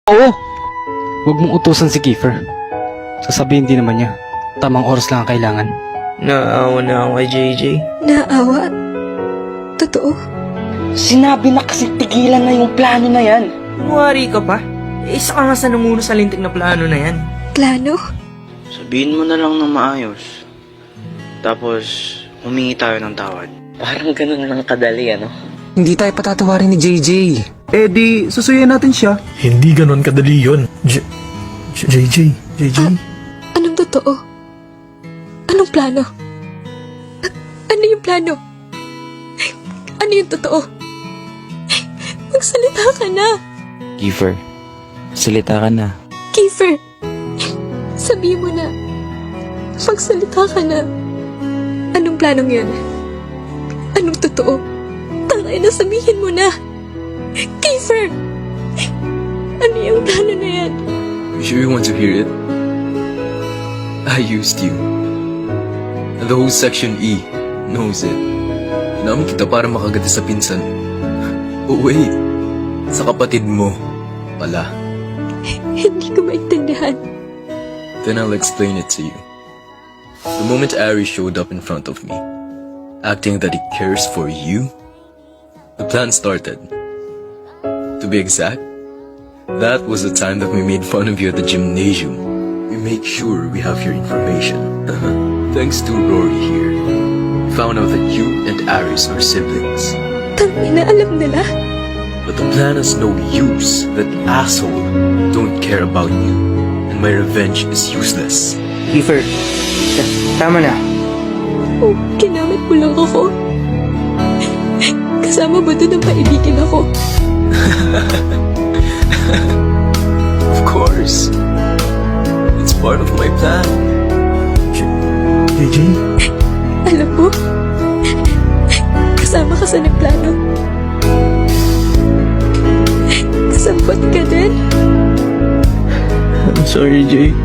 Oo! Huwag mong utusan si Kiefer. Sasabihin din naman niya, tamang oras lang ang kailangan. Naawa na ako kay JJ. Naawa? Totoo? Sinabi na kasi tigilan na yung plano na yan. Kunwari ka pa? Isa ka nga sa nanguno sa lintik na plano na yan. Plano? Sabihin mo na lang ng maayos. Tapos, humingi tayo ng tawad. Parang ganun lang kadali, ano? Hindi tayo patatawarin ni JJ. Eh di, susuyin natin siya. Hindi ganon kadali yun. JJ. Anong totoo? Anong plano? Ano yung plano? Ano yung totoo? Magsalita ka na! Kiefer, salita ka na. Kiefer! Sabihin mo na. Magsalita ka na. Anong planong yun? Anong totoo? Tangay na, sabihin mo na! Kiefer! Ano yung plano na yan? You sure you want to hear it? I used you. And the whole Section E knows it. Inamin kita para makagati sa pinsan. Oh wait, sa kapatid mo pala. Hindi ko maintindihan. Then I'll explain it to you. The moment Ari showed up in front of me, acting that he cares for you, the plan started. To be exact, that was the time that we made fun of you at the gymnasium. We make sure we have your information. Thanks to Rory here, we found out that you and Aris are siblings. Tangay na, alam nila. But the plan has no use. That asshole don't care about you, and my revenge is useless. Kiefer, tama na. Oh, ginamit mo lang ako. Kasama mo doon ang paibigin ako. Of course. It's part of my plan. JJ? Alam mo, kasama ka sa nagplano. Kasambot ka din. I'm sorry, Jay.